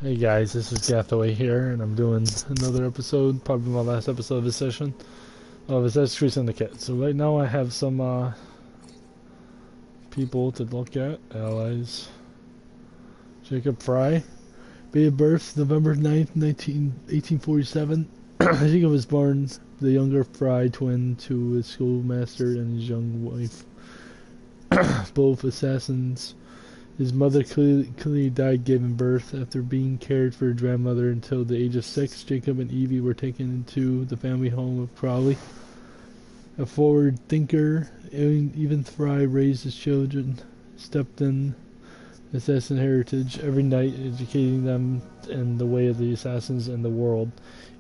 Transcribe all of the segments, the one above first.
Hey guys, this is Gathaway here, and I'm doing another episode, probably my last episode of this session, of Assassin's Syndicate. So right now I have some people to look at, allies. Jacob Fry, date of birth, November 9th, 1847. Jacob was born the younger Fry twin to his schoolmaster and his young wife, both assassins. His mother clearly died giving birth. After being cared for her grandmother until the age of 6, Jacob and Evie were taken into the family home of Crowley. A forward thinker, even Fry raised his children, stepped in assassin heritage every night, educating them in the way of the assassins and the world.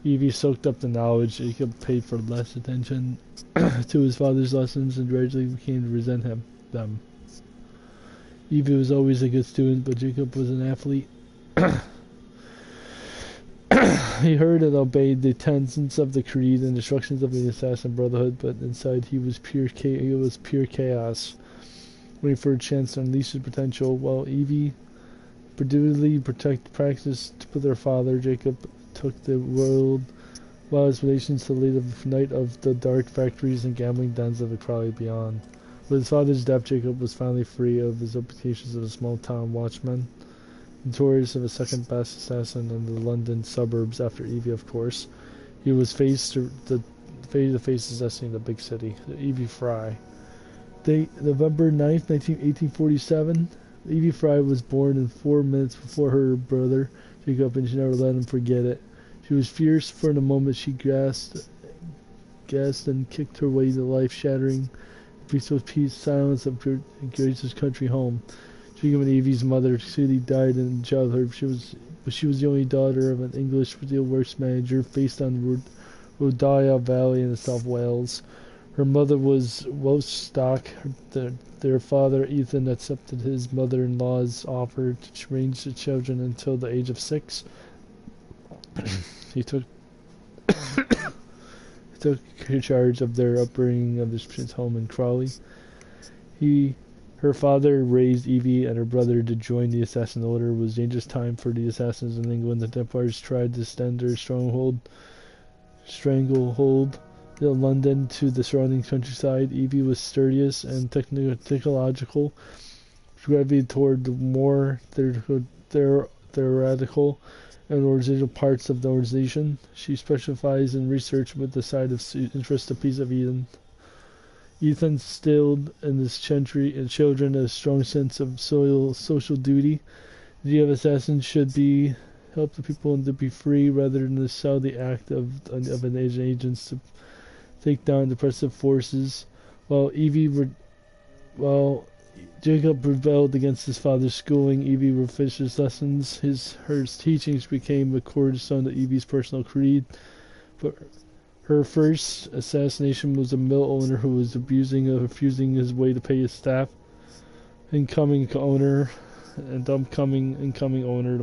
Evie soaked up the knowledge. Jacob paid for less attention to his father's lessons and gradually began to resent them. Evie was always a good student, but Jacob was an athlete. He heard and obeyed the tenets of the creed and instructions of the assassin brotherhood, but inside he was pure chaos, waiting for a chance to unleash his potential. While Evie prudently practiced with her father, Jacob took the world while his relations to lead the night of the dark factories and gambling dens of the Crowley beyond. With his father's death, Jacob was finally free of his reputations of a small-town watchman, notorious of a second-best assassin in the London suburbs after Evie, of course. He was face to face his destiny in the big city. Evie Fry. Date, November 9th, 1847. Evie Fry was born in 4 minutes before her brother, Jacob, and she never let him forget it. She was fierce for the moment she gasped and kicked her way to life, shattering peaceful silence of Grace's country home. Jacob and Evie's mother clearly died in childhood. She was the only daughter of an English steelworks manager based on Rhodia Valley in South Wales. Her mother was Welsh stock. Their father, Ethan, accepted his mother-in-law's offer to raise the children until the age of 6. He took charge of their upbringing of his home in Crawley. Her father raised Evie and her brother to join the Assassin Order. It was a dangerous time for the assassins in England. The Templars tried to extend their stranglehold in London to the surrounding countryside. Evie was sturdiest and technological, gravitated toward the more theoretical and organizational parts of the organization. She specialized in research with the side of interest a piece of Eden. Ethan instilled in his children a strong sense of social duty. The idea of assassins should be help the people to be free rather than to sell the act of an agents to take down oppressive forces. While Jacob rebelled against his father's schooling, Evie refused his lessons. Her teachings became a cornerstone of Evie's personal creed. But her first assassination was a mill owner who was refusing his way to pay his staff. Incoming owner, the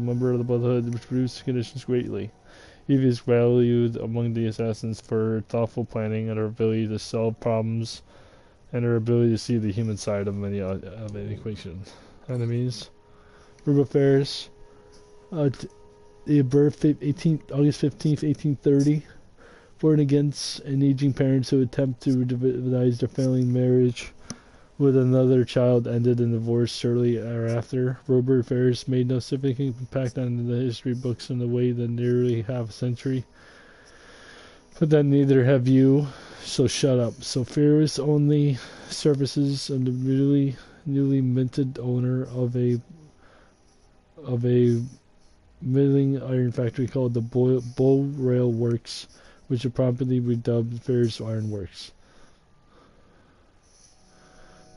member of the Brotherhood, which reduced conditions greatly. Evie is valued among the assassins for her thoughtful planning and her ability to solve problems, and her ability to see the human side of many of an equation. Enemies. Rupert Ferris. Birth August 15th, 1830. Born against an aging parents who attempt to devise their failing marriage with another child ended in divorce shortly thereafter. Robert Ferris made no significant impact on the history books in a way that nearly half a century. But then neither have you, so shut up. So Ferris only services of the newly minted owner of a milling iron factory called the Bull Rail Works, which are promptly redubbed Ferris Iron Works.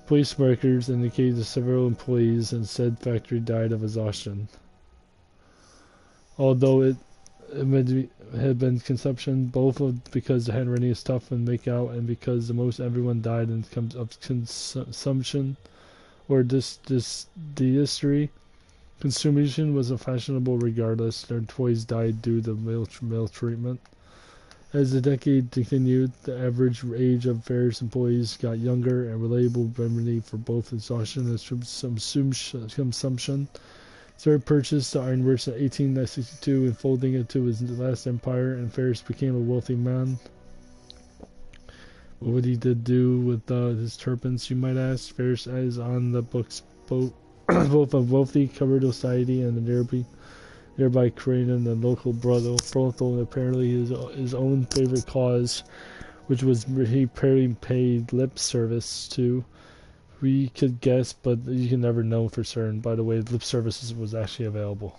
Police records indicate that several employees in said factory died of exhaustion. Although it had been consumption, both because the handwriting is tough and make out, and because most everyone died of consumption or dysentery. Consumption was fashionable regardless. Their employees died due to maltreatment. As the decade continued, the average age of Ferris employees got younger, and reliable remedy for both exhaustion and consumption Started purchased the ironworks in 1862 and folding it to his last empire, and Ferris became a wealthy man. What would he did do with his turbans, you might ask? Ferris is on the books both a wealthy covered society and a thereby creating a local brothel and apparently his own favorite cause, which was he apparently paid lip service to. We could guess, but you can never know for certain. By the way, lip services was actually available.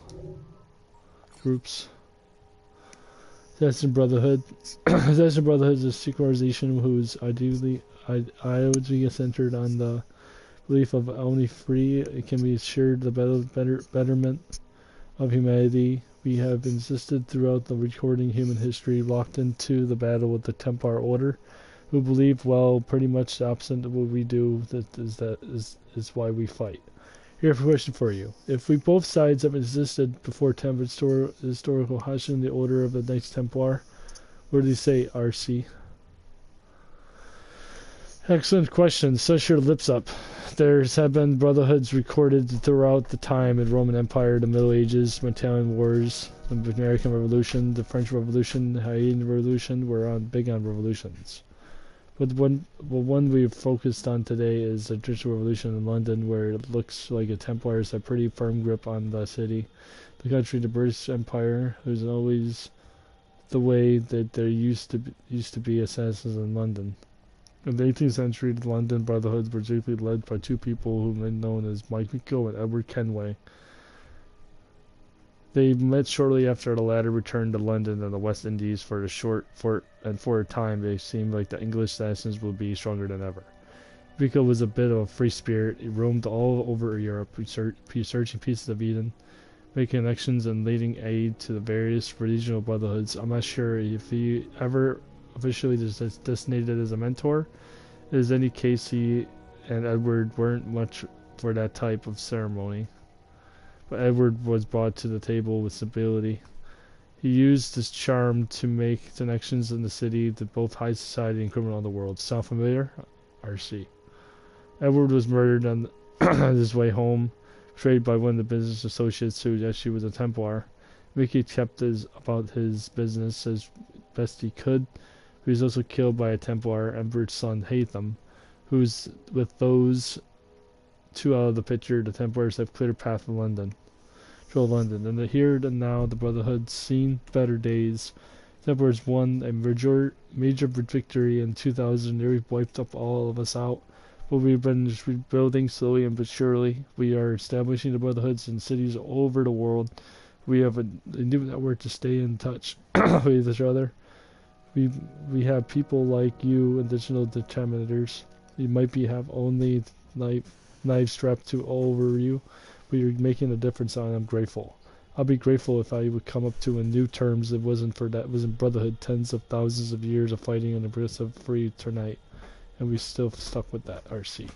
Groups. Assassin Brotherhood. Assassin Brotherhood is a secret organization whose ideology is centered on the belief of only free it can be assured the betterment of humanity. We have insisted throughout the recording human history locked into the battle with the Templar Order, who believe, well, pretty much the opposite of what we do. That is why we fight. Here's a question for you. If we both sides have existed before historical, how should the Order of the Knights Templar? What do they say, RC? Excellent question. Such your lips up. There have been brotherhoods recorded throughout the time in Roman Empire, the Middle Ages, Italian Wars, the American Revolution, the French Revolution, the Haitian Revolution. We're big on revolutions. But one we've focused on today is the Industrial Revolution in London, where it looks like the Templars have a pretty firm grip on the city, the country, the British Empire, who's always the way that there used to be assassins in London. In the 18th century, the London Brotherhoods were chiefly led by two people who were known as Mike Miko and Edward Kenway. They met shortly after the latter returned to London and the West Indies for a time they seemed like the English assassins would be stronger than ever. Miko was a bit of a free spirit. He roamed all over Europe, researching pieces of Eden, making connections and leading aid to the various regional brotherhoods. I'm not sure if he ever officially designated as a mentor. It is any case he and Edward weren't much for that type of ceremony. But Edward was brought to the table with stability. He used his charm to make connections in the city to both high society and criminal underworld. Sound familiar? RC. Edward was murdered on his way home, betrayed by one of the business associates who actually was a Templar. Mickey kept about his business as best he could. He was also killed by a Templar, Edward's son Hatham, who's with those two out of the picture. The Templars have cleared a path to London. And the here and now, the Brotherhood's seen better days. Templars won a major victory in 2000. Nearly wiped up all of us out. But we've been rebuilding slowly and but surely. We are establishing the Brotherhoods in cities all over the world. We have a new network to stay in touch with each other. We have people like you, additional determinators. You might have only knives strapped to all over you, but you're making a difference, and I'm grateful. I'll be grateful if I would come up to a new terms. It wasn't brotherhood, tens of thousands of years of fighting and the bliss of free tonight, and we still stuck with that. RC.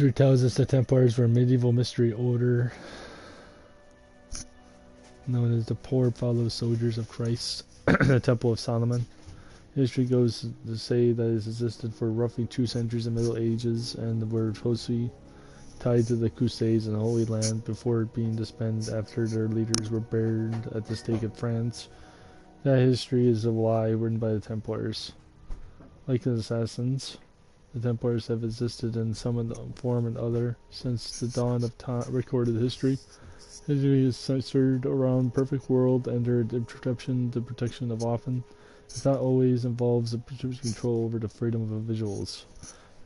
History tells us the Templars were a medieval mystery order known as the Poor Fellow Soldiers of Christ, the Temple of Solomon. History goes to say that it existed for roughly 2 centuries in the Middle Ages and were closely tied to the Crusades in the Holy Land before being disbanded after their leaders were burned at the stake in France. That history is a lie written by the Templars. Like the Assassins, the Templars have existed in some form or other since the dawn of recorded history. History is centered around perfect world and their protection of often, if not always, involves the control over the freedom of individuals.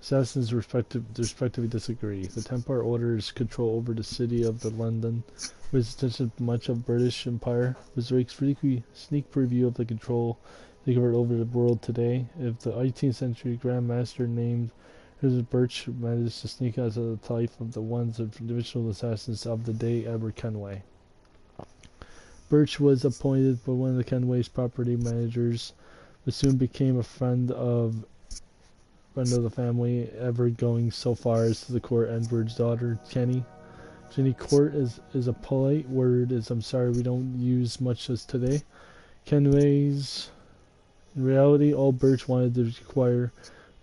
Assassins respectively disagree. The Templar Order's control over the city of London, which extended much of British Empire, was a sneak preview of the control they convert over the world today. If the 18th century Grand Master named Elizabeth Birch managed to sneak out of the life of the ones of individual assassins of the day, Edward Kenway. Birch was appointed by one of the Kenway's property managers, but soon became a friend of the family, ever going so far as to the court Edward's daughter, Jenny. Jenny Court is a polite word, as I'm sorry we don't use much as today. Kenway's, in reality, all Birch wanted to acquire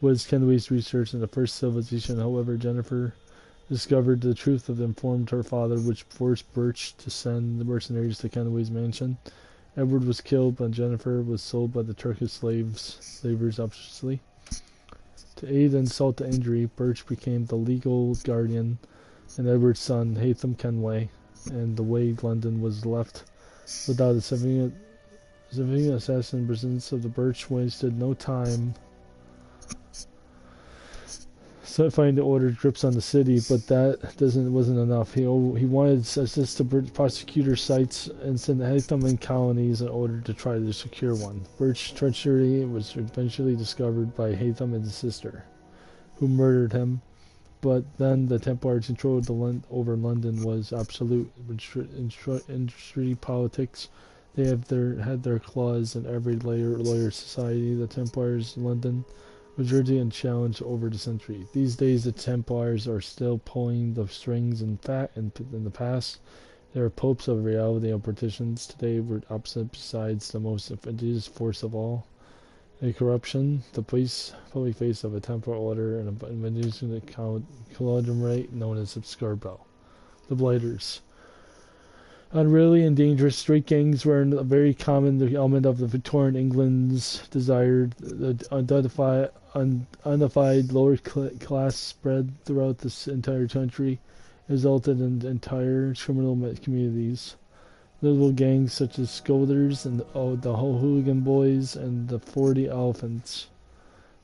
was Kenway's research in the first civilization. However, Jennifer discovered the truth of informed her father, which forced Birch to send the mercenaries to Kenway's mansion. Edward was killed, but Jennifer was sold by the Turkish slavers obviously. To aid and insult to injury, Birch became the legal guardian, and Edward's son, Haytham Kenway, and the way London was left without a civilian assassin. Presence of the Birch wasted no time solidifying the order's grips on the city, but that wasn't enough. He wanted to assist the prosecutor sites and send Haytham in colonies in order to try to secure one. Birch's treachery was eventually discovered by Haytham and his sister, who murdered him. But then the Templars' control over London was absolute. In street politics, they had their claws in every layer of society. The Templars in London majority unchallenged over the century. These days, the Templars are still pulling the strings. In the past, they are popes of reality and politicians. Today, we're opposite besides the most insidious force of all. A corruption, the public face of a Templar order, and a managing conglomerate known as Obscurbo. The Blighters. Unruly and dangerous street gangs were a very common element of the Victorian England's desired unidentified lower class spread throughout this entire country, resulted in entire criminal communities. Notable gangs such as Scolders and the Hooligan Boys and the 40 Elephants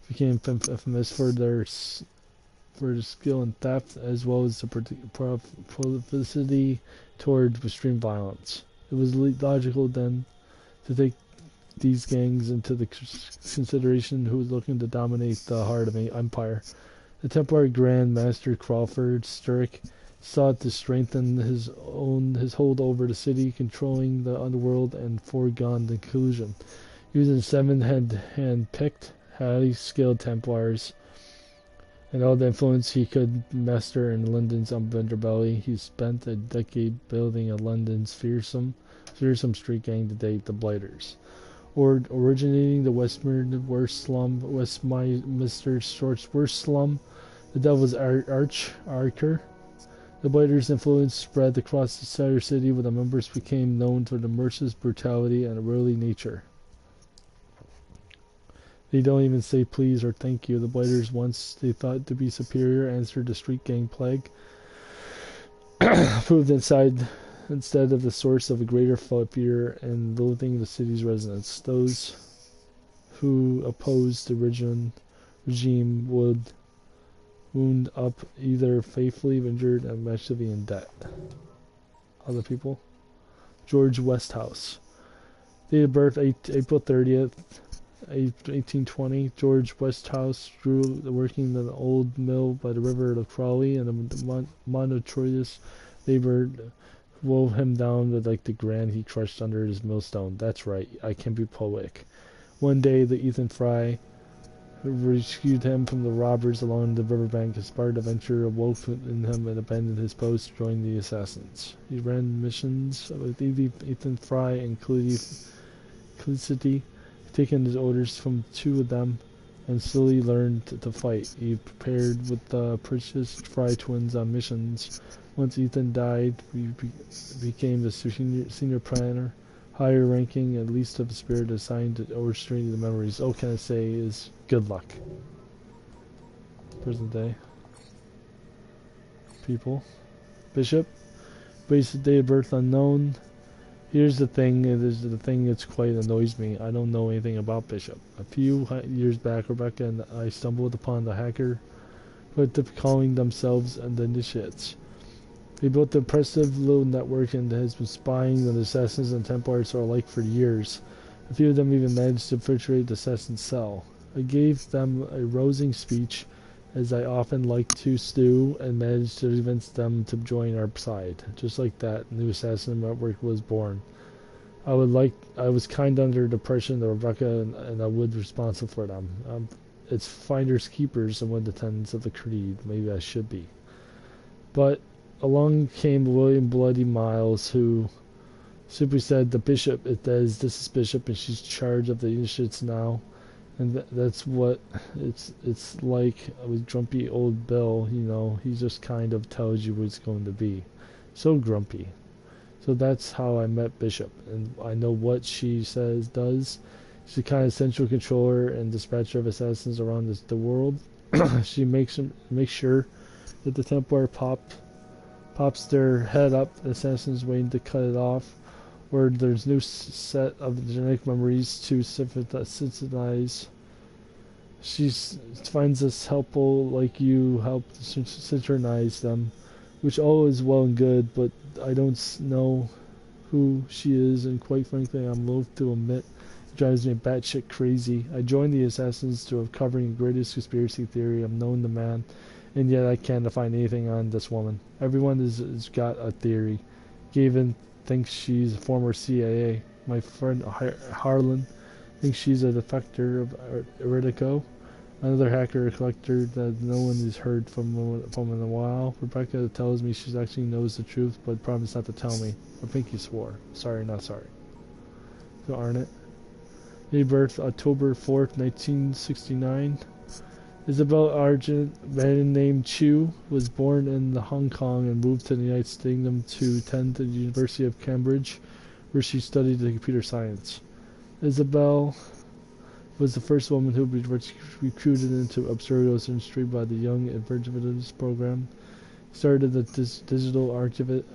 became infamous for their skill in theft, as well as the propensity toward extreme violence. It was logical then to take these gangs into the consideration who was looking to dominate the heart of an empire. The Templar Grand Master Crawford Sturrock sought to strengthen his hold over the city, controlling the underworld and foregone conclusion. Using 7 hand-picked, highly skilled Templars and all the influence he could muster in London's underbelly, he spent a decade building a London's fearsome street gang to date, the Blighters. Originating the Westminster worst slum, the Devil's Archer. The Blighters' influence spread across the entire city, where the members became known for their merciless brutality and unruly nature. They don't even say please or thank you. The Blighters, once they thought to be superior, answered the street gang plague, proved instead of the source of a greater fear and loathing the city's residents. Those who opposed the regime would wound up either faithfully injured and massively in debt. Other people. George Westhouse. Date of birth April 30th, 1820. George Westhouse grew working in an old mill by the river of Crawley, and a monotonous labor wove him down with like the grand he crushed under his millstone. That's right, I can be poetic. One day the Ethan Fry who rescued him from the robbers along the riverbank. A spark of adventure awoke in him and abandoned his post to join the assassins. He ran missions with Ethan Fry and Felicity, taking his orders from two of them, and slowly learned to fight. He prepared with the precious Fry twins on missions. Once Ethan died, he became the senior planner, higher ranking, at least of a spirit assigned to orchestrating the memories. All can I say is good luck. Present day. People. Bishop. Basic date of birth unknown. Here's the thing, that's quite annoys me. I don't know anything about Bishop. A few years back, Rebecca and I stumbled upon the hacker who are calling themselves the Initiates. They built an impressive little network and has been spying on the assassins and Templars alike for years. A few of them even managed to infiltrate the assassin's cell. I gave them a rousing speech, as I often like to do, and managed to convince them to join our side. Just like that, new assassin network was born. I was kind under the impression that Rebecca and I would be responsible for them. It's finders keepers and one of the tenets of the creed. Maybe I should be. But along came William Bloody Miles, who simply said, "The bishop, this is Bishop, and she's in charge of the initiates now." And that's what it's like with grumpy old Bill. You know, he just kind of tells you what it's going to be. So grumpy. So that's how I met Bishop, and I know what she does. She's a kind of central controller and dispatcher of assassins around the world. She makes sure that the Templar pops their head up, the assassin's waiting to cut it off, or there's new set of genetic memories to synthesize. She finds us helpful like you help synchronize them, which all is well and good, but I don't know who she is, and quite frankly I'm loath to admit it drives me batshit crazy. I joined the assassins to covering the greatest conspiracy theory I've known to man, and yet I can't find anything on this woman. Everyone has got a theory. Gavin thinks she's a former CIA. My friend Harlan thinks she's a defector of Eritico. Another hacker collector that no one has heard from in a while. Rebecca tells me she actually knows the truth, but promised not to tell me. I think he swore. Sorry, not sorry. So Arnett. Date of birth October 4th, 1969. Isabel Argent, man named Chu, was born in Hong Kong and moved to the United Kingdom to attend the University of Cambridge, where she studied computer science. Isabel was the first woman who was recruited into Absurdos industry by the Young Evangelists program. Started as digital archivist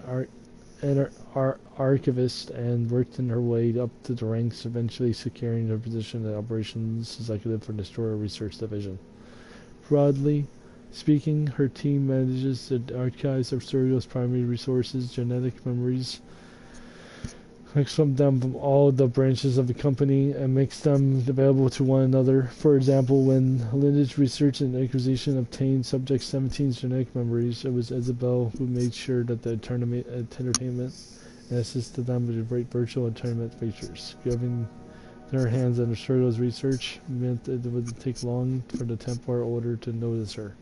and worked in her way up to the ranks, eventually securing her position as operations executive for the Destroyer Research Division. Broadly speaking, her team manages the archives of Absurdos' primary resources, genetic memories, collects from them from all the branches of the company and makes them available to one another. For example, when Lineage Research and Acquisition obtained Subject 17's genetic memories, it was Isabel who made sure that the entertainment and assisted them with great virtual entertainment features. Giving their hands on Absurdos's research meant it wouldn't take long for the Templar Order to notice her.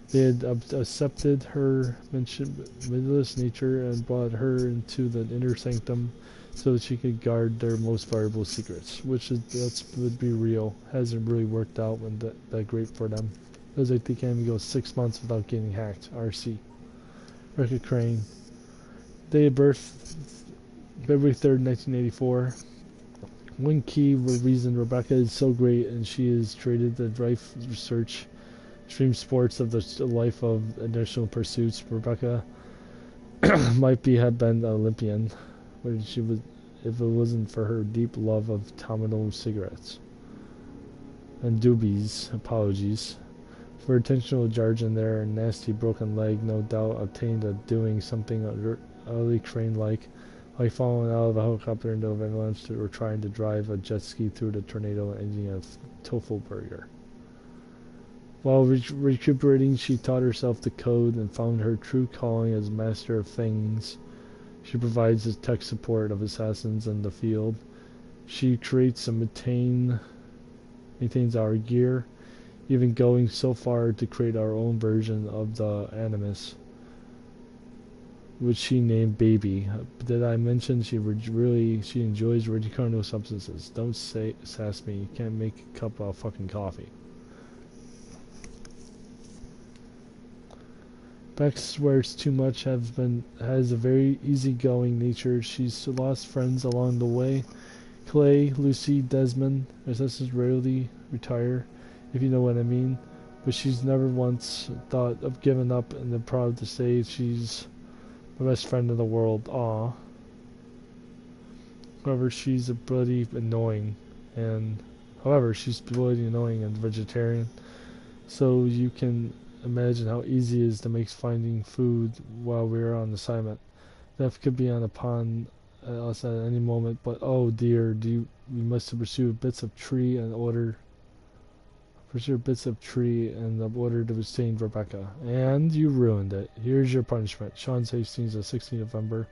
They had accepted her meaningless nature and brought her into the inner sanctum so that she could guard their most valuable secrets, which would be real. Hasn't really worked out when that great for them. It was like they can't even go 6 months without getting hacked. RC. Rebecca Crane. Date of birth February 3rd, 1984. One key reason Rebecca is so great and she is traded the drive research extreme sports of the life of additional pursuits. Rebecca might have been an Olympian, where she was, if it wasn't for her deep love of Tamino cigarettes and doobies. Apologies for intentional jargon there. A nasty broken leg, no doubt, obtained of doing something utterly crane-like falling out of a helicopter into an avalanche, or trying to drive a jet ski through the tornado and eating a tofu burger. While recuperating, she taught herself to code and found her true calling as master of things. She provides the tech support of assassins in the field. She creates and maintains our gear. even going so far to create our own version of the Animus, which she named Baby. Did I mention she enjoys carnal substances? Don't sass me. You can't make a cup of fucking coffee. Beck swears too much. Has a very easygoing nature. She's lost friends along the way. Clay, Lucy, Desmond. Her sisters rarely retire, if you know what I mean. But she's never once thought of giving up, and I'm proud to say she's my best friend in the world. Aw. However, she's bloody annoying and vegetarian. So you can imagine how easy it is to make finding food while we're on assignment. Death could be upon us at any moment, but oh dear, we must pursue bits of tree in order to save Rebecca. And you ruined it. Here's your punishment. Sean Hastings, the 16th November.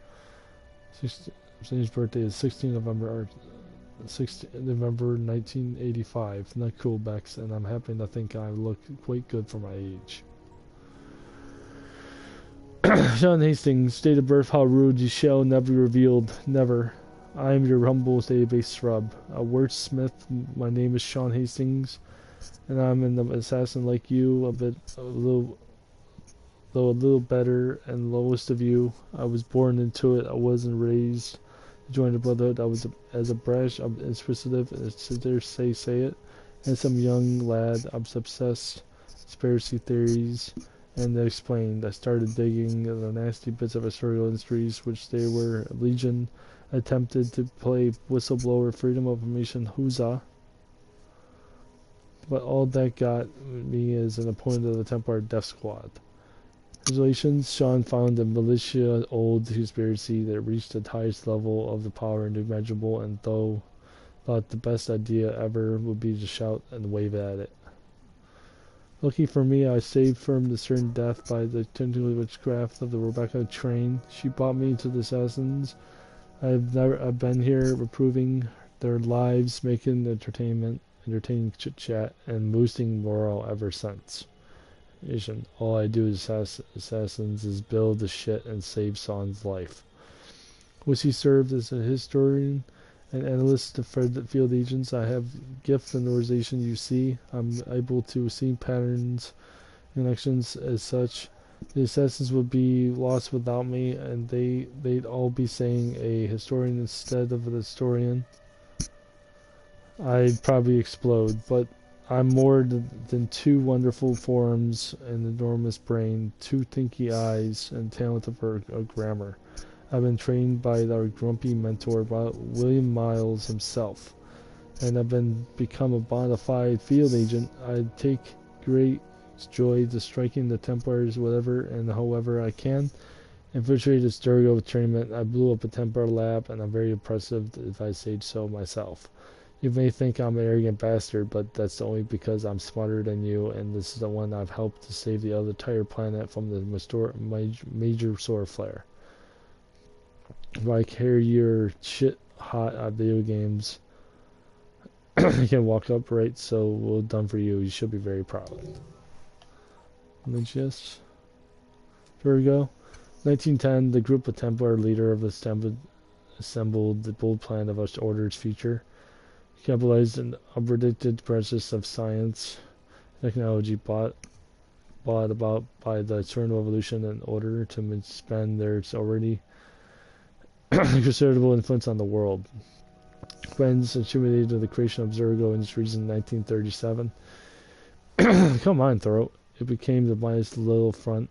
His birthday is 16th November, 1985. Not cool, Bex, and I'm happy to think I look quite good for my age. Sean Hastings, date of birth, how rude, you shall never be revealed. Never. I am your humble database scrub. A wordsmith. My name is Sean Hastings, and I'm an assassin like you, a little better and lowest of you. I was born into it. I wasn't raised to join the Brotherhood. I was as a brash, inquisitive, and say it, and some young lad. I was obsessed conspiracy theories, and they explained. I started digging the nasty bits of historical industries, which they were legion. Attempted to play whistleblower, freedom of information, huzzah. But all that got me is an opponent of the Templar Death Squad. Congratulations, Sean found a militia old conspiracy that reached the highest level of the power unimaginable, and thought the best idea ever would be to shout and wave at it. Lucky for me, I saved from the certain death by the technical witchcraft of the Rebecca train. She brought me to the assassins. I've been here reproving their lives, making entertaining chit chat, and boosting morale ever since. All I do as assassins is build the shit and save Sean's life. Which he served as a historian and analyst to field agents. I have gift and organization you see. I'm able to see patterns and actions as such. The assassins would be lost without me, and they'd all be saying a historian instead of an historian. I'd probably explode, but I'm more than two wonderful forms, an enormous brain, two thinky eyes, and talent for a grammar. I've been trained by our grumpy mentor, William Miles himself, and I've become a bona fide field agent. I take great joy to striking the Templars whatever and however I can. Infiltrate this Durgo tournament. I blew up a Templar lab, and I'm very impressive if I say so myself. You may think I'm an arrogant bastard, but that's only because I'm smarter than you, and this is the one I've helped to save the entire planet from the major solar flare. Like, hear your shit hot at video games. You can walk upright, so well done for you. You should be very proud. Just Virgo. 1910, the group of Templar leader of assembled the bold plan of our order's future. Capitalized an unpredicted process of science, technology brought about by the eternal evolution in order to expand their already considerable influence on the world. Friends attributed to the creation of Zergo Industries in 1937. Come on, Thorough. It became the mightiest little front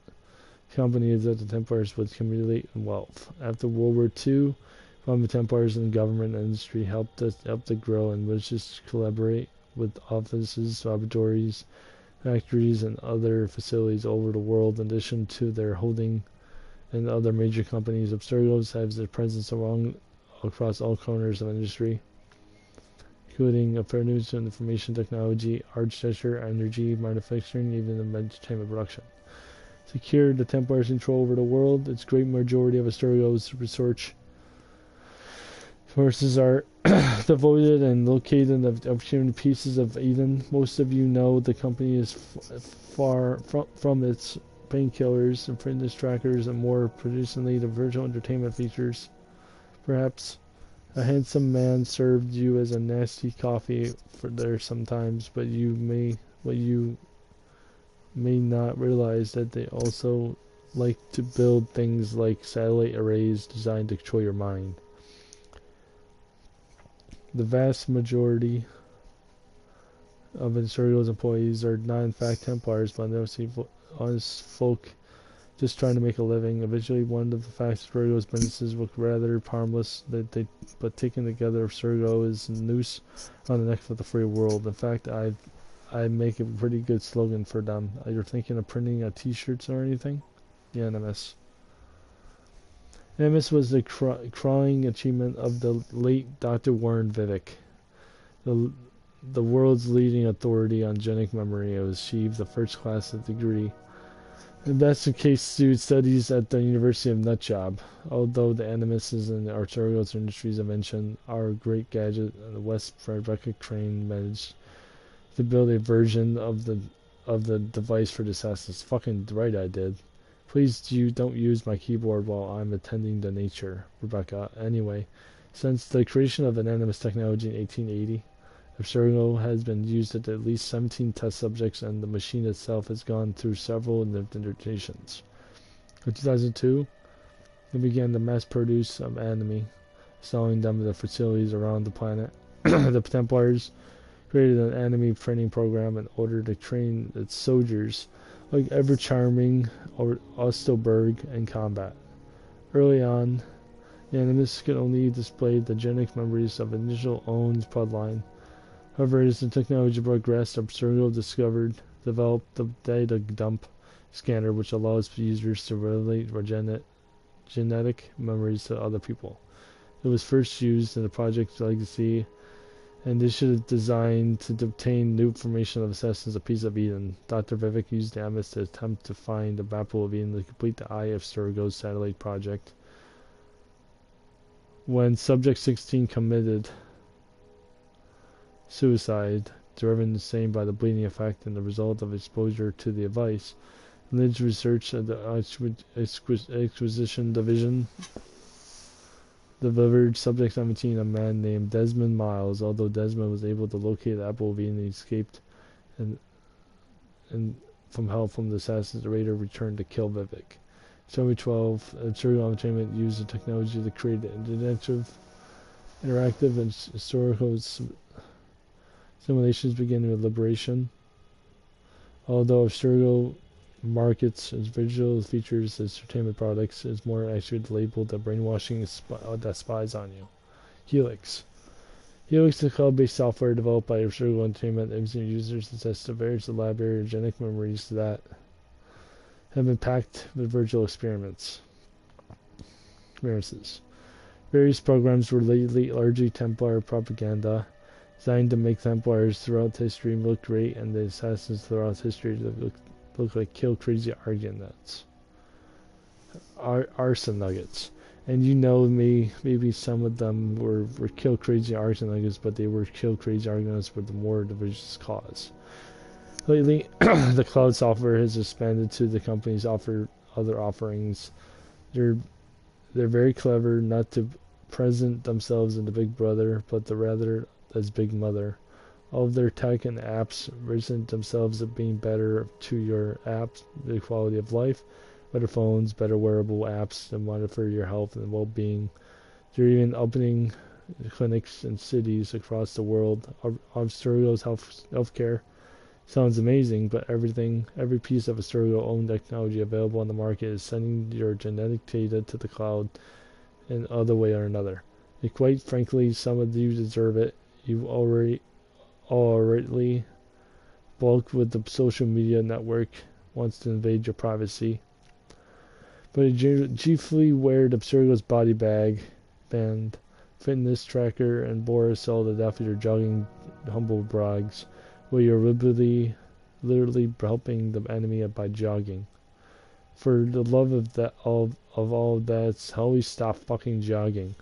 company that the Templars would accumulate in wealth. After World War II, the Templars and government and industry helped to grow and wishes to collaborate with offices, laboratories, factories, and other facilities all over the world. In addition to their holding and other major companies, Abstergos has their presence across all corners of industry, including news and information technology, architecture, energy, manufacturing, even entertainment production. Secure the Templars' control over the world. Its great majority of Abstergos research Forces are devoted and located in the opportunity pieces of Eden. Most of you know the company is far from its painkillers and fitness trackers and more producingly the virtual entertainment features. Perhaps a handsome man served you as a nasty coffee for there sometimes, but you may not realize that they also like to build things like satellite arrays designed to control your mind. The vast majority of Abstergo's employees are not in fact Templars, but honest folk just trying to make a living. Eventually, one of the facts Abstergo's businesses look rather harmless, but taken together, Abstergo is a noose on the neck of the free world. In fact, I make a pretty good slogan for them. You're thinking of printing t-shirts or anything? Yeah, NMS. NMS was the crowning achievement of the late Dr. Warren Vivek, the world's leading authority on genetic memory. It was achieved the first class degree. And that's the case studies at the University of Nutjob. Although the animuses and the Arturio's industries invention, our great gadget, the West Frederica Crane managed to build a version of the device for this assets. Fucking right I did. Please don't use my keyboard while I'm attending to nature, Rebecca. Anyway, since the creation of anonymous technology in 1880, Abstergo has been used at least 17 test subjects, and the machine itself has gone through several iterations. In 2002, they began the mass produce of anime, selling them to the facilities around the planet. The Templars created an anime training program in order to train its soldiers like ever-charming Osterberg in combat. Early on, the Animus could only display the genetic memories of initial owned bloodline. However, as the technology progressed, Abstergo developed the data dump scanner, which allows users to relate genetic memories to other people. It was first used in the Project Legacy initiative designed to obtain new information of Assassin's A Piece of Eden. Dr. Vivek used the Amis to attempt to find the Apple of Eden to complete the Eye of Abstergo's satellite project. When Subject 16 committed suicide, driven insane by the bleeding effect and the result of exposure to the device, Lynch research at the Acquisition Division delivered Subject 17, a man named Desmond Miles. Although Desmond was able to locate the Apple V and he escaped and from help from the assassins, the raider returned to kill Vivek. In 2012, Abstergo Entertainment used the technology to create an interactive and historical simulations beginning with Liberation. Although Abstergo markets its visual features as entertainment products, is more accurately labeled the brainwashing that spies on you. Helix. Helix is a cloud-based software developed by Abstergo Entertainment that using users to test the various elaborate genetic memories that have been packed with virtual experiences. Various programs were lately largely Templar propaganda, designed to make Templars throughout history look great, and the assassins throughout history look like kill crazy Argonauts. Arson nuggets. And you know me, maybe some of them were kill crazy arson nuggets, but they were kill crazy Argonauts for the more diverse cause. Lately, the cloud software has expanded to the company's other offerings. They're very clever not to present themselves in the Big Brother, but rather as Big Mother. All of their tech and apps present themselves as being better to your apps, the quality of life, better phones, better wearable apps that monitor your health and well-being. They're even opening clinics in cities across the world. Abstergo's healthcare sounds amazing, but every piece of Abstergo-owned technology available on the market is sending your genetic data to the cloud in other way or another. And quite frankly, some of you deserve it. You've already bulked with the social media network wants to invade your privacy. But it chiefly wear Abstergo's body band, fitness tracker, and Boris all the death of your jogging humble brags, where you're literally helping the enemy by jogging. For the love of all that, always stop fucking jogging.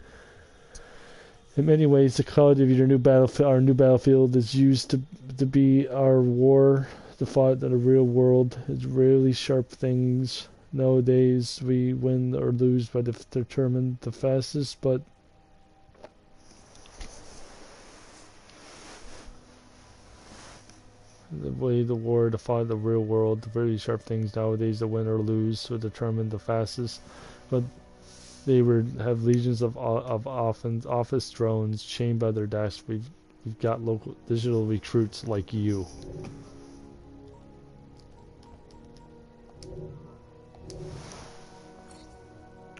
In many ways, the quality of your new battlefield, our new battlefield, is used to be our war, to fight in the real world. It's really sharp things. Nowadays, we win or lose by determined the fastest, but the way the war to fight the real world, the really sharp things nowadays, the win or lose, or determine the fastest. But they have legions of office drones chained by their desks. We've got local digital recruits like you.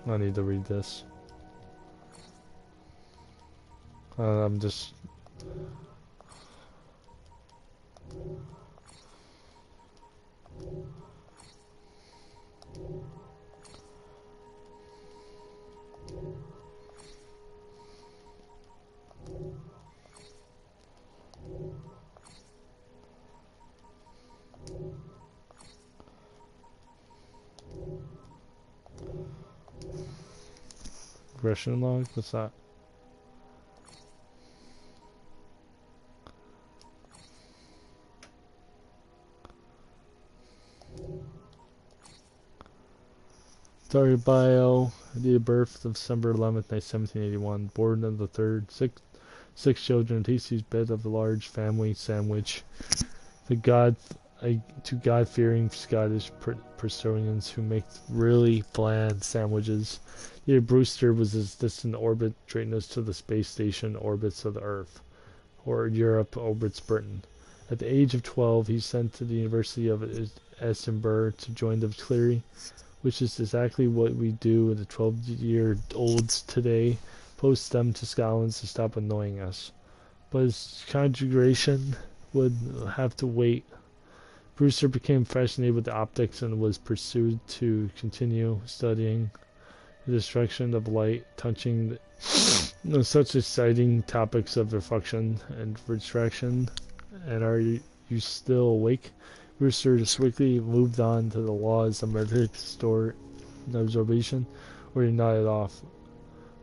I need to read this. I'm just... Regression log? What's that? Started bio, date of birth of December 11th, 1781. Born on the 3rd. Six children. Tasty bed of a large family sandwich. To God-fearing Scottish Prestorians who make really bland sandwiches. Yeah, Brewster was his distant orbit, straight us to the space station orbits of the Earth, or Europe orbits Britain. At the age of 12, he's sent to the University of Edinburgh to join the clery, which is exactly what we do with the 12-year-olds today, post them to Scotland to stop annoying us. But his conjugation would have to wait. Brewster became fascinated with the optics and was pursued to continue studying the destruction of light, touching such exciting topics of reflection and refraction. And are you still awake? Brewster quickly moved on to the laws of magnetic observation, or he nodded off.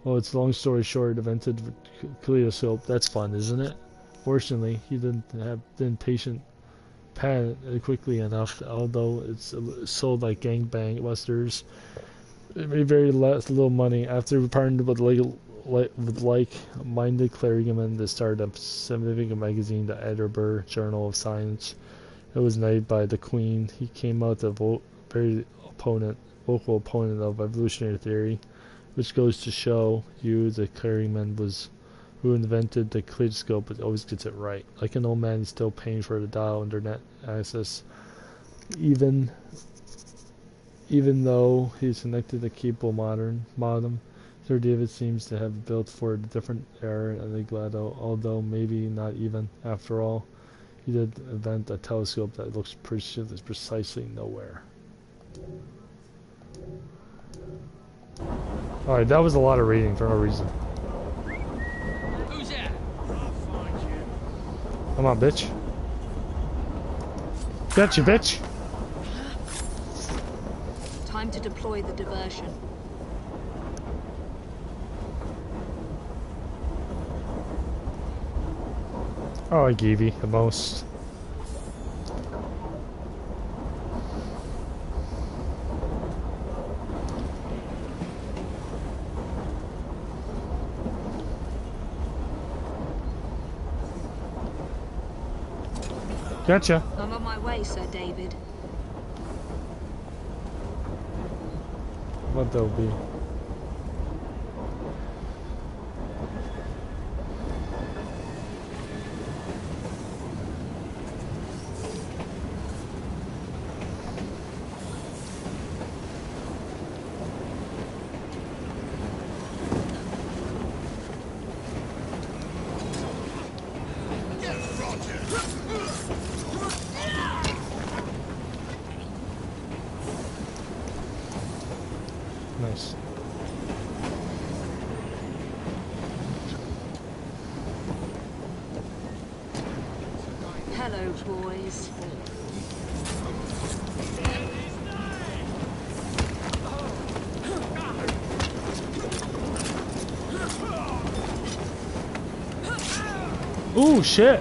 Well, it's long story short, invented kaleidoscope. That's fun, isn't it? Fortunately, he didn't patent it quickly enough, although it's sold like gangbusters. It made very little money. After he partnered with like-minded clergymen to start a significant magazine, the Edinburgh Journal of Science. It was knighted by the Queen. He came out the vocal opponent of evolutionary theory, which goes to show you the clergyman who invented the kaleidoscope, but always gets it right. Like an old man, he's still paying for the dial internet access, even though he's connected to cable modem. Sir David seems to have built for a different era and the Glado, although maybe not even. After all, he did invent a telescope that looks precisely nowhere. Alright, that was a lot of reading for no reason. Who's that? I'll find you. Come on, bitch. Got you, bitch. Time to deploy the diversion. Oh, I gave you the most. Gotcha. I'm on my way, Sir David. What that'll be. Nice. Hello, boys. Ooh, shit!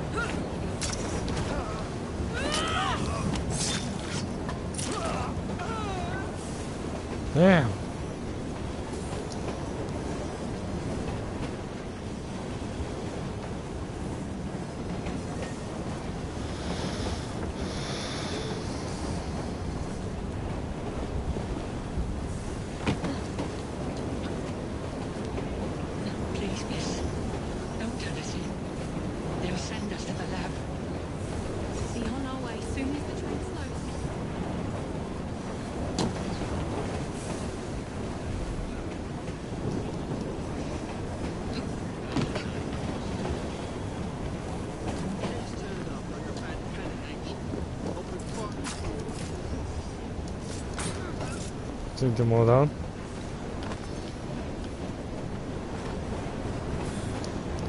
Damn. Please, miss. Don't tell us in. They'll send us to the lab. Be on our way soon as the train slows. Take them all down.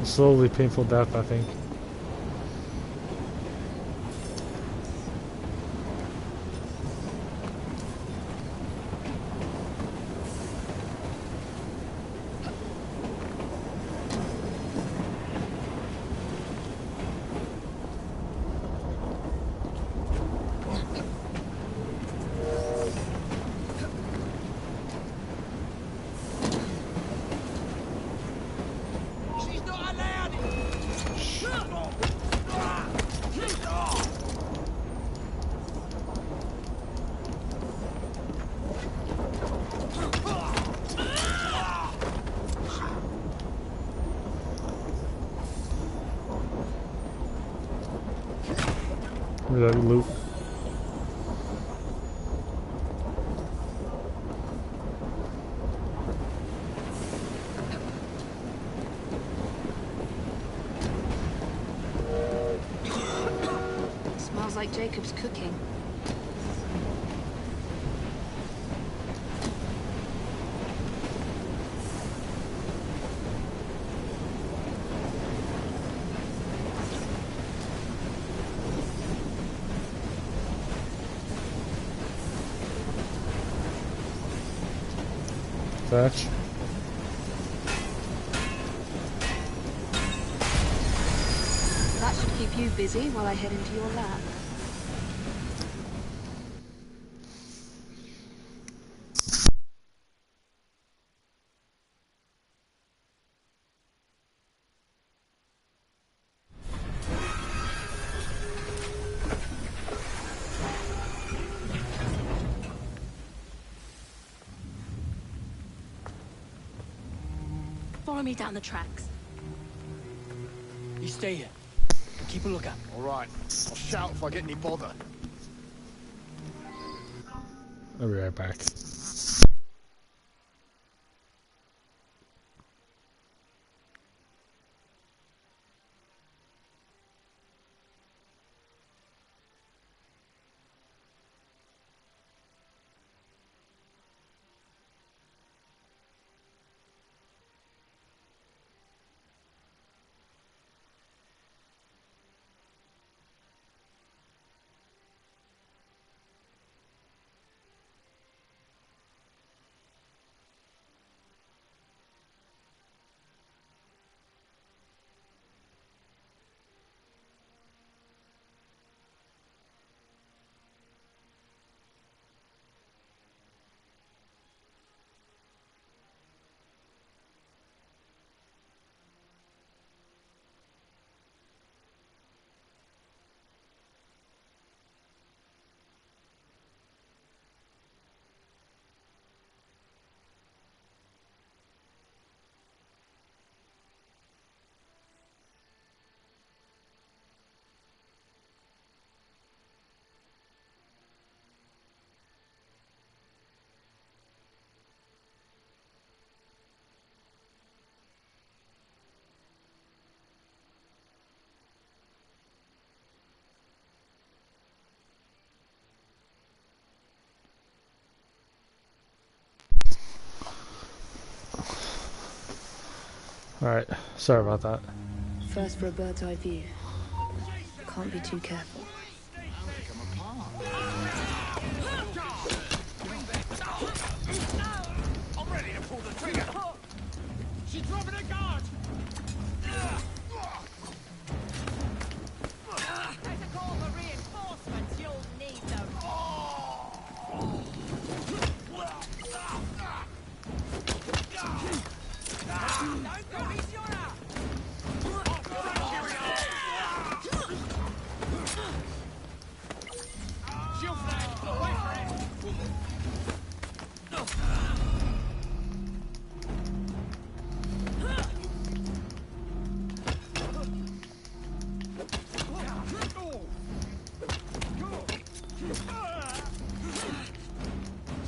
Slowly painful death, I think. She's not allowed in. Look at that loot. Smells like Jacob's cooking. Thatch. That should keep you busy while I head into your lab. Follow me down the tracks. You stay here. Keep a lookout. All right. I'll shout if I get any bother. I'll be right back. Alright, sorry about that. First for a bird's eye view. Can't be too careful. I'm ready to pull the trigger. She's dropping a guard. Shield flag! Wait for it!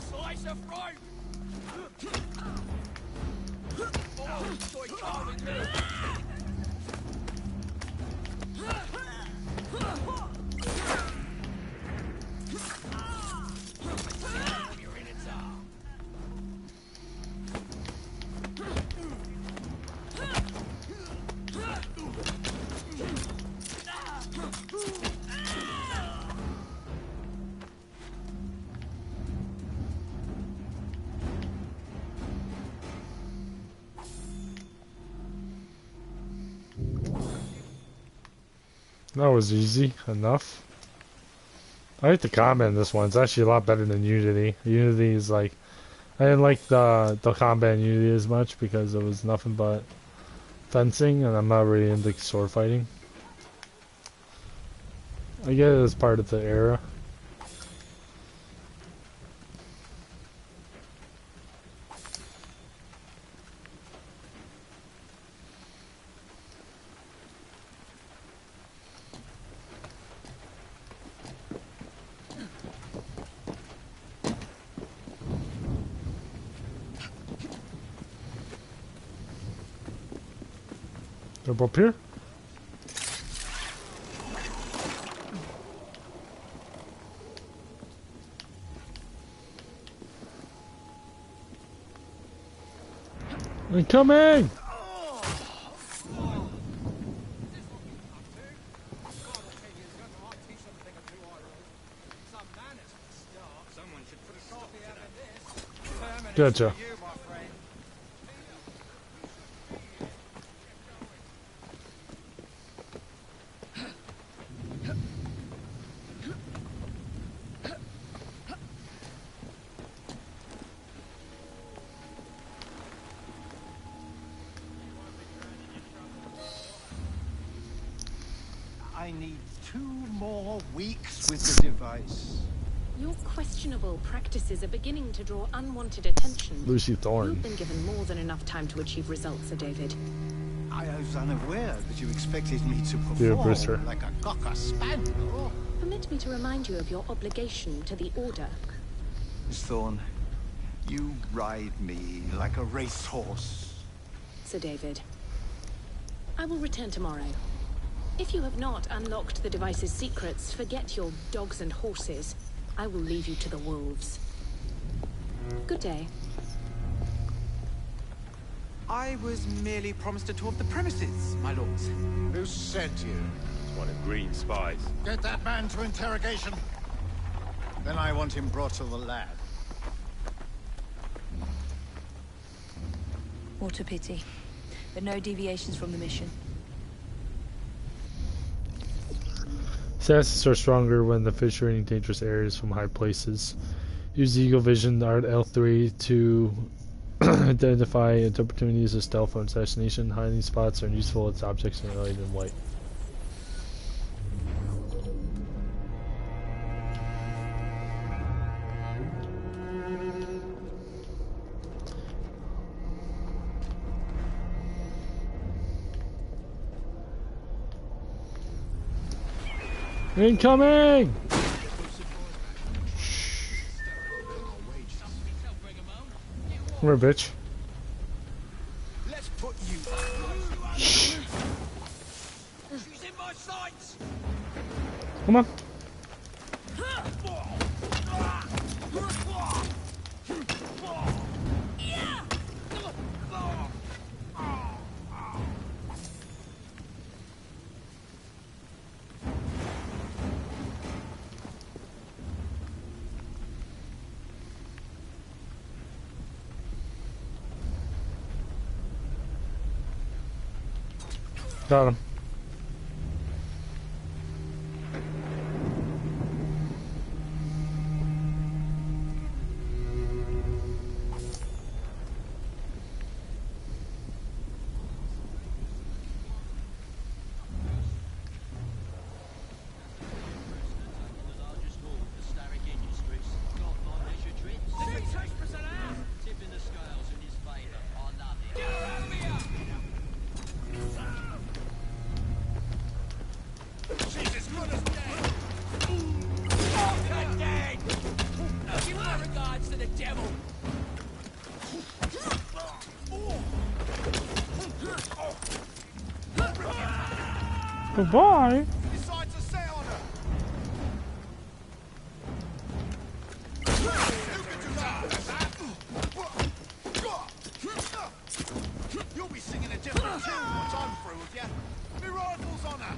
Slice of throat! Oh, boy, carving me! You're in its arm. That was easy enough. I like the combat in this one. It's actually a lot better than Unity. Unity is like, I didn't like the combat in Unity as much because it was nothing but fencing, and I'm not really into sword fighting. I get it as part of the era. Jump up here. Incoming! Gotcha. I need 2 more weeks with the device. Your questionable practices are beginning to draw unwanted attention. Lucy Thorne. You've been given more than enough time to achieve results, Sir David. I was unaware that you expected me to Dear Brewster. perform like a cocker spaniel. Permit me to remind you of your obligation to the Order. Miss Thorne, you ride me like a racehorse. Sir David. I will return tomorrow. If you have not unlocked the device's secrets, forget your dogs and horses. I will leave you to the wolves. Good day. I was merely promised a tour of the premises, my lords. Who sent you? It's one of Green's spies. Get that man to interrogation. Then I want him brought to the lab. What a pity. But no deviations from the mission. Assassins are stronger when the fish are in dangerous areas from high places. Use Eagle Vision L3 to identify opportunities of stealth or assassination. Hiding spots are useful as objects are light and white. Incoming! Come here, bitch. Let's put you. She's in my sights. Come on. Got him. Goodbye. Decide to set on her. You'll be singing a different tune once I'm through with you. My rifle's on her.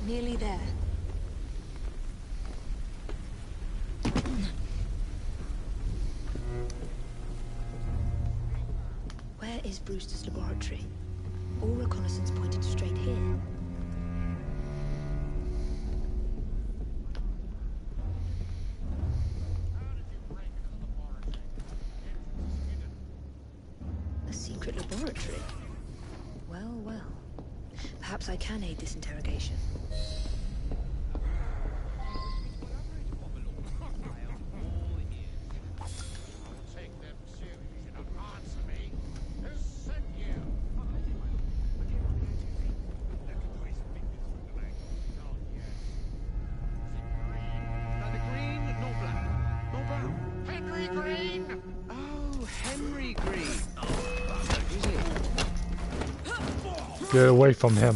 Nearly there. Where is Brewster's laboratory? All reconnaissance pointed straight here. A secret laboratory? Well, well. Perhaps I can aid this interrogation. Get away from him.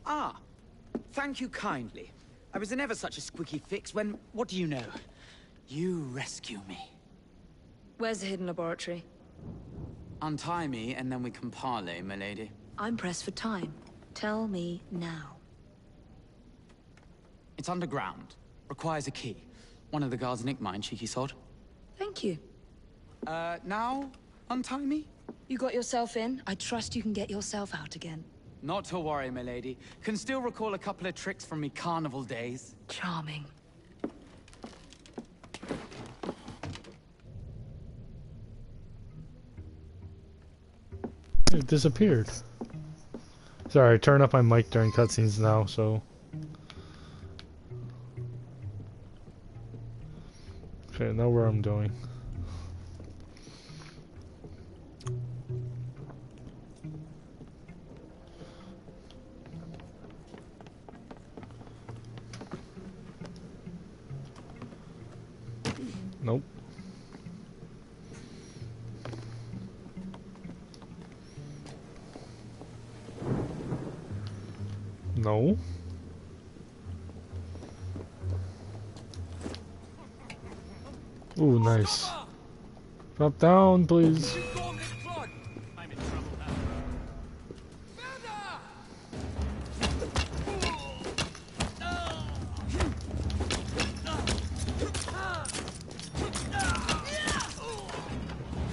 Ah, thank you kindly. I was in ever such a squeaky fix when, what do you know? You rescue me. Where's the hidden laboratory? Untie me and then we can parley, my lady. I'm pressed for time. Tell me now. It's underground. Requires a key. One of the guards nicked mine, cheeky sod. Thank you. Now? Untie me? You got yourself in. I trust you can get yourself out again. Not to worry, my lady. Can still recall a couple of tricks from me carnival days. Charming. It disappeared. Sorry, I turn up my mic during cutscenes now, so... Okay, now where I'm going. Nope. No. Ooh, nice. Drop down, please. I'm in trouble now.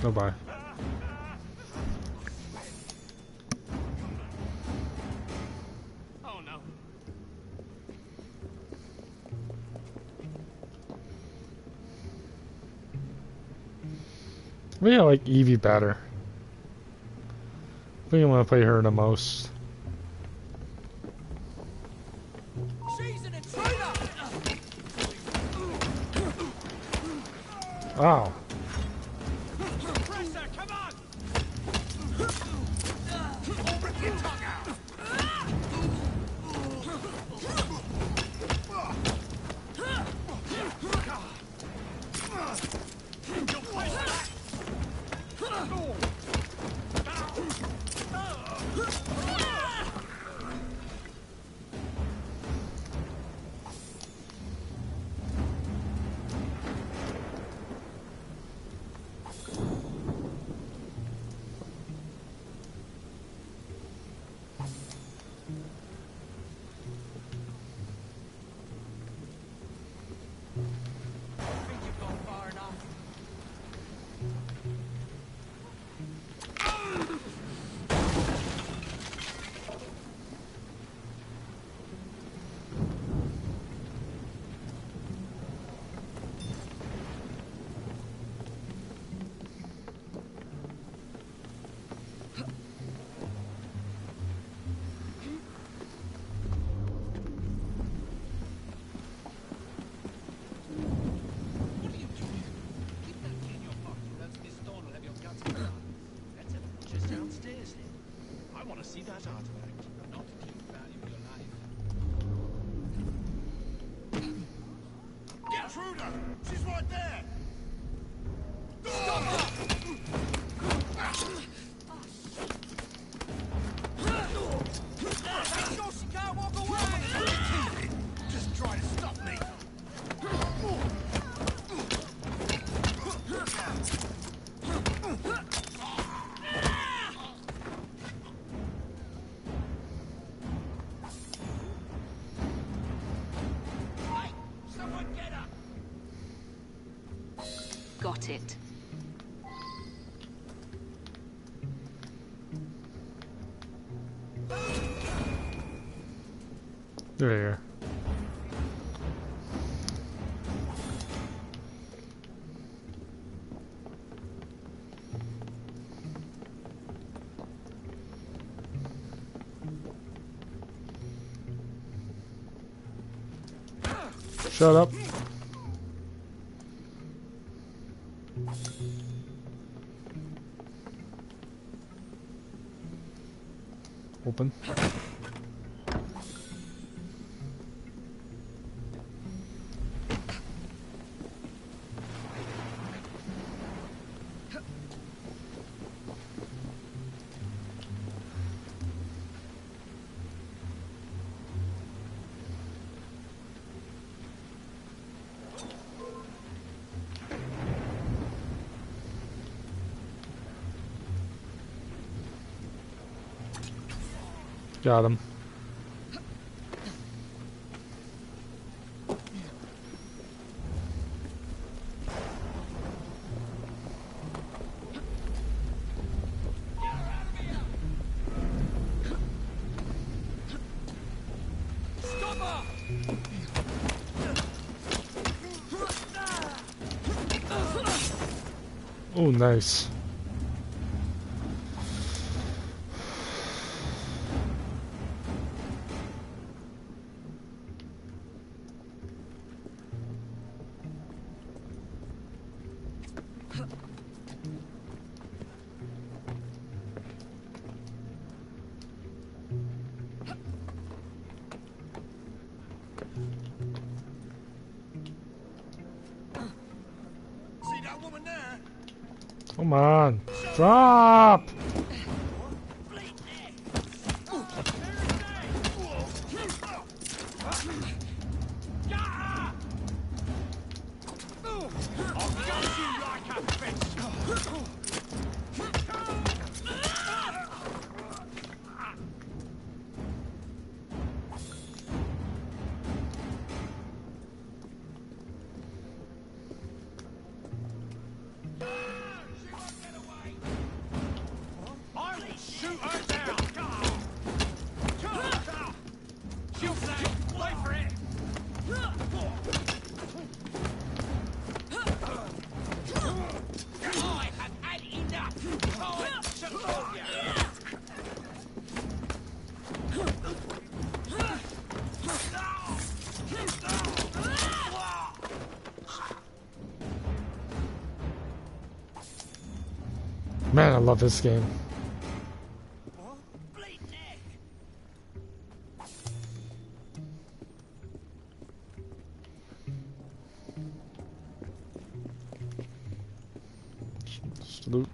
No bye. Oh no. I think I like Evie better. I think I want to play her the most. She's an intruder! Wow. Press her, come on! Rip your tongue out. right there! Make sure she can't walk away! Just try to stop me! Someone get her! Got it. There. Shut up. Open. Got him. Oh, nice. See that woman there? Come on. Drop! Man, I love this game. Just loot.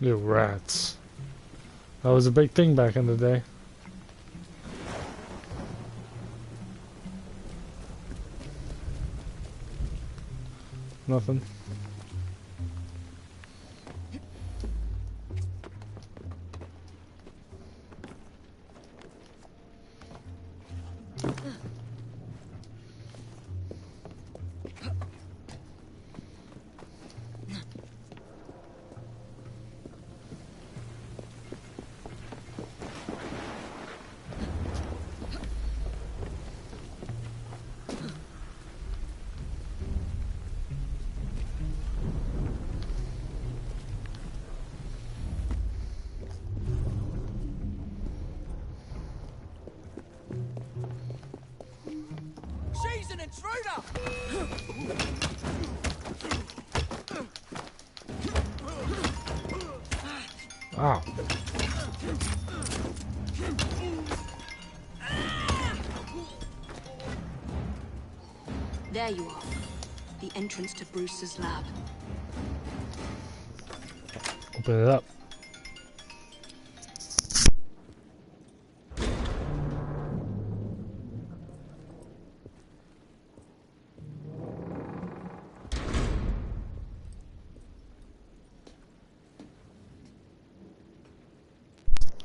You rats. That was a big thing back in the day. Nothing. Wow. There you are. The entrance to Bruce's lab. Open it up.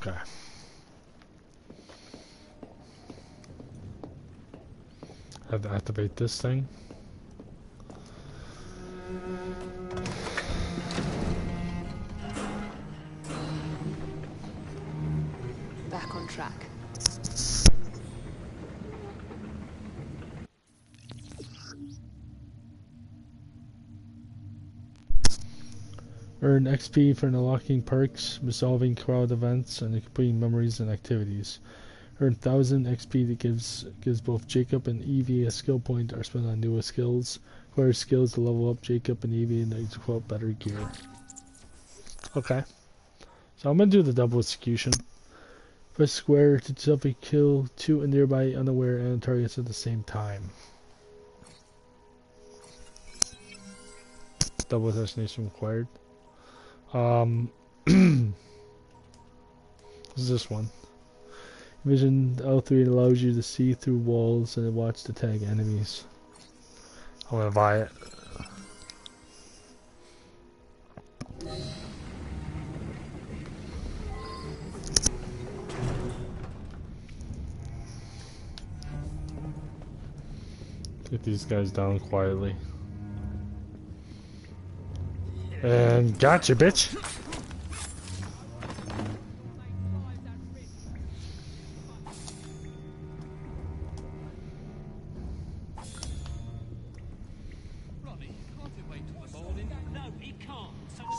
Okay. Have to activate this thing. Back on track. Earn XP for unlocking perks, resolving crowd events, and completing memories and activities. Earn 1000 XP that gives both Jacob and Evie a skill point or spend on newer skills. Acquire skills to level up Jacob and Evie and equip better gear. Okay. So I'm gonna do the double execution. Press square to selfie kill 2 nearby unaware and targets at the same time. Double assassination required. This is this one. Vision L3 allows you to see through walls and watch to tag enemies. I'm gonna buy it. Get these guys down quietly. And gotcha, bitch!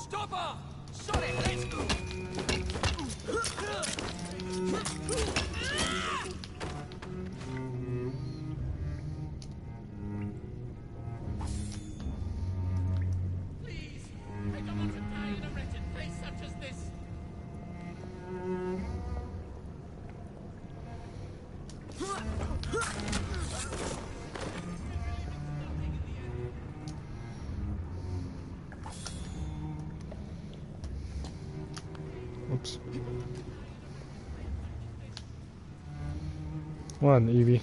Stop her! Shut it! Let's go! Please! I don't want to die in a wretched place such as this! Oops. Come on, Evie.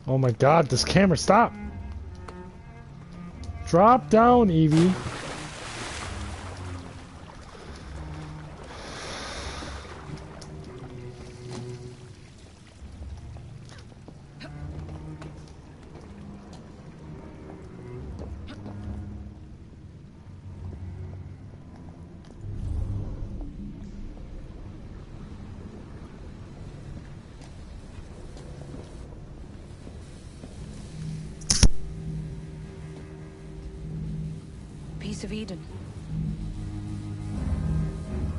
Oh my god, this camera, stop! Drop down, Evie. Piece of Eden.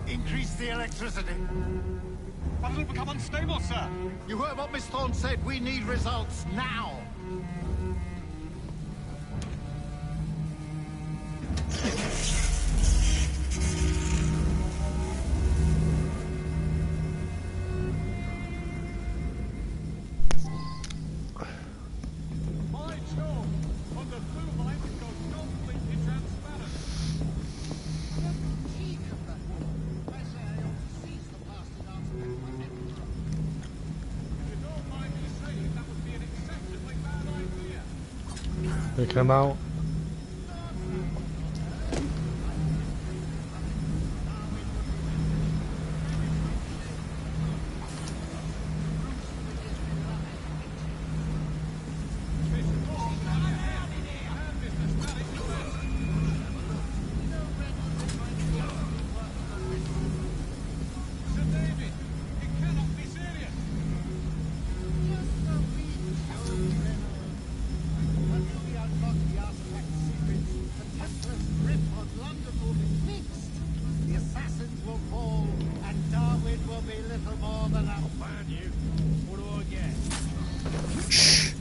Increase the electricity. But it'll become unstable, sir. You heard what Miss Thorne said. We need results now. They come out. bet that'll fan you. What do I get? Shh.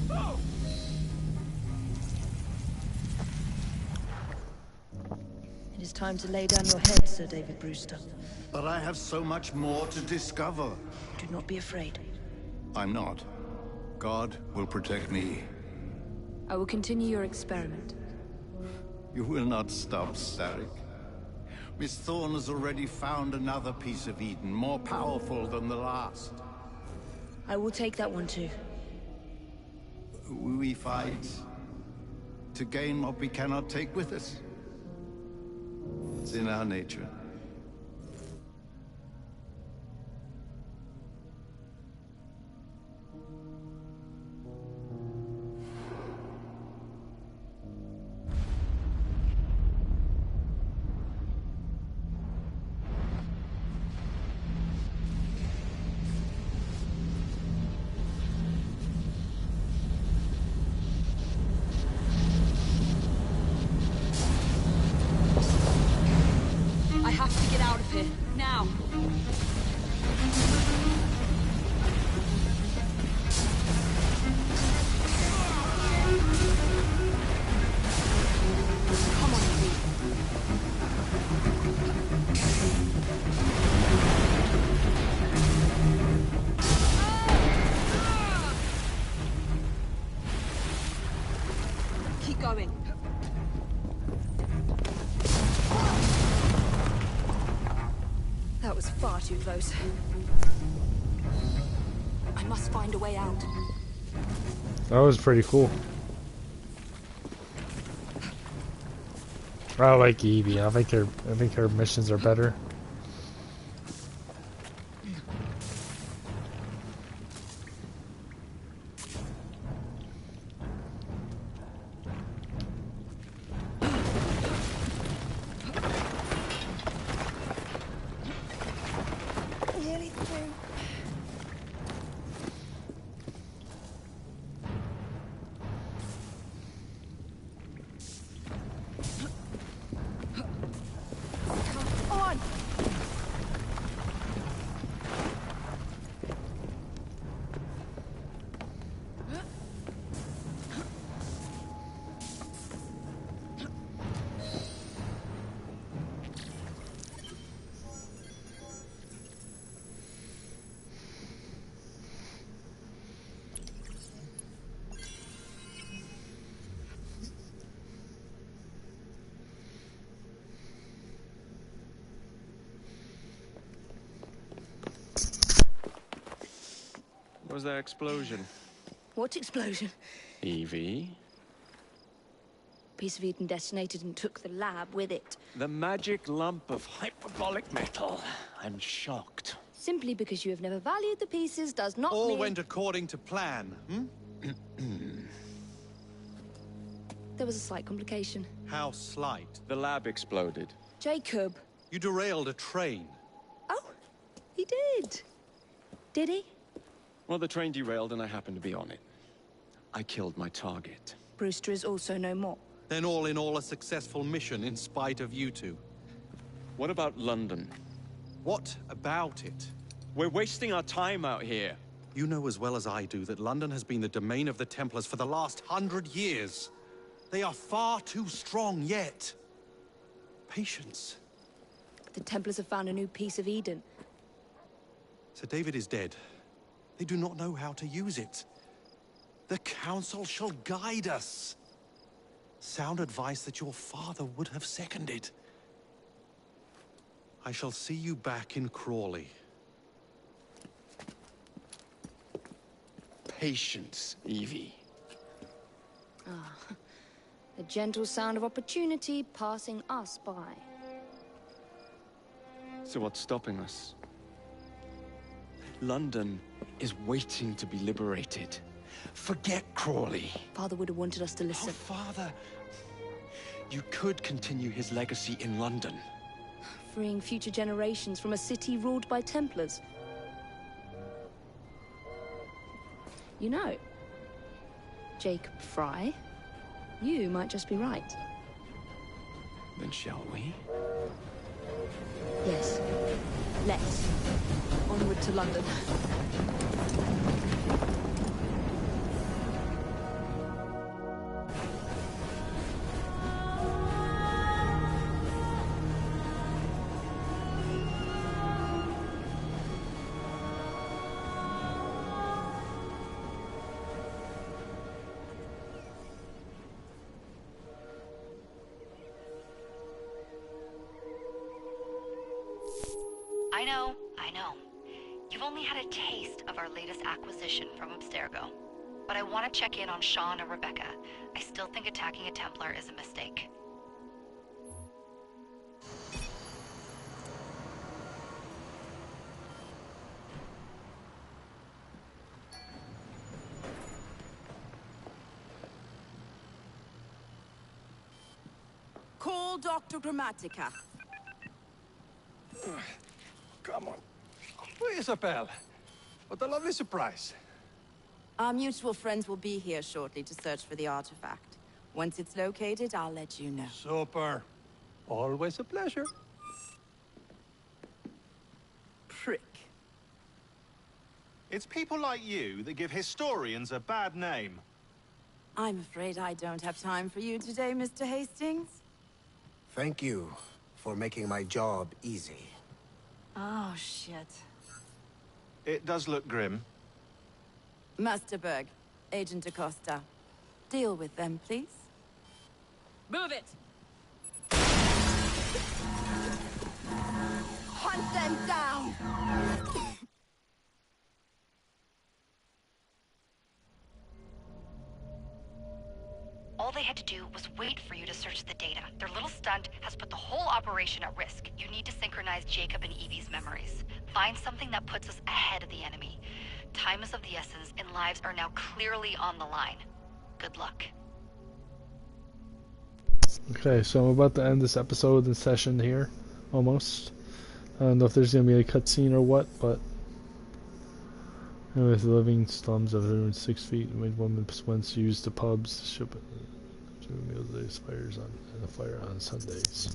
It is time to lay down your head, Sir David Brewster. But I have so much more to discover. Do not be afraid. I'm not. God will protect me. I will continue your experiment. You will not stop, Starrick. Miss Thorne has already found another piece of Eden, more powerful than the last. I will take that one too. We fight to gain what we cannot take with us. It's in our nature. I have to get out of here, now. Come on, Lee. Keep going. That was far too close. I must find a way out. That was pretty cool. I like Evie. I think her missions are better. Nearly through. Come on! What was that explosion? What explosion? Evie? Piece of Eden detonated and took the lab with it. The magic lump of hyperbolic metal. I'm shocked. Simply because you have never valued the pieces does not All mean... went according to plan, hmm? There was a slight complication. How slight. The lab exploded. Jacob. You derailed a train. Oh, he did. Did he? Well, the train derailed and I happened to be on it. I killed my target. Brewster is also no more. Then all in all a successful mission in spite of you two. What about London? What about it? We're wasting our time out here. You know as well as I do that London has been the domain of the Templars for the last 100 years. They are far too strong yet. Patience. The Templars have found a new piece of Eden. Sir David is dead. They do not know how to use it. The Council shall guide us. Sound advice that your father would have seconded. I shall see you back in Crawley. Patience, Evie. The gentle sound of opportunity passing us by. So what's stopping us? London is waiting to be liberated. Forget Crawley. Father would have wanted us to Oh, listen. Father. You could continue his legacy in London. Freeing future generations from a city ruled by Templars. You know, Jacob Fry, you might just be right. Then shall we? Yes. Let's. Onward to London. I know. You've only had a taste of our latest acquisition from Abstergo. But I want to check in on Sean and Rebecca. I still think attacking a Templar is a mistake. Call Dr. Grammatica. Come on. Isabel. What a lovely surprise. Our mutual friends will be here shortly to search for the artifact. Once it's located, I'll let you know. Super. Always a pleasure. Prick. It's people like you that give historians a bad name. I'm afraid I don't have time for you today, Mr. Hastings. Thank you for making my job easy. Oh, shit. It does look grim. Masterberg, Agent Acosta. Deal with them, please. Move it! Hunt them down! All they had to do was wait for you to search the data. Their little stunt has put the whole operation at risk. You need to synchronize Jacob and Evie's memories. Find something that puts us ahead of the enemy. Time is of the essence, and lives are now clearly on the line. Good luck. Okay, so I'm about to end this episode and session here, almost. I don't know if there's going to be a cutscene or what, but... With the living slums of 106 feet, made women once used the pubs to ship meals they fires on and a fire on Sundays.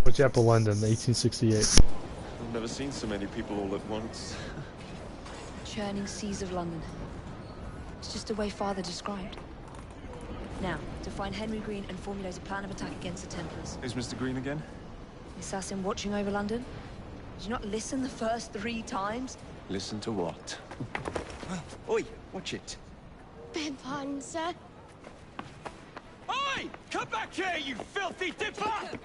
Whitechapel, London, 1868. I've never seen so many people all at once. Churning seas of London. It's just the way Father described. Now, to find Henry Green and formulate a plan of attack against the Templars. Is Mr. Green again? The assassin watching over London? Did you not listen the first 3 times? Listen to what? Oi, watch it. Beg pardon, sir. Oi! Come back here, you filthy dipper!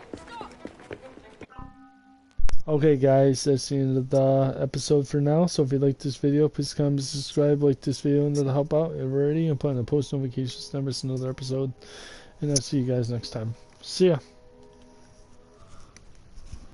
Okay guys, that's the end of the episode for now. So if you like this video, please comment, subscribe, like this video, and that'll help out. If you're ready, I'm putting the post notifications numbers in another episode. And I'll see you guys next time. See ya.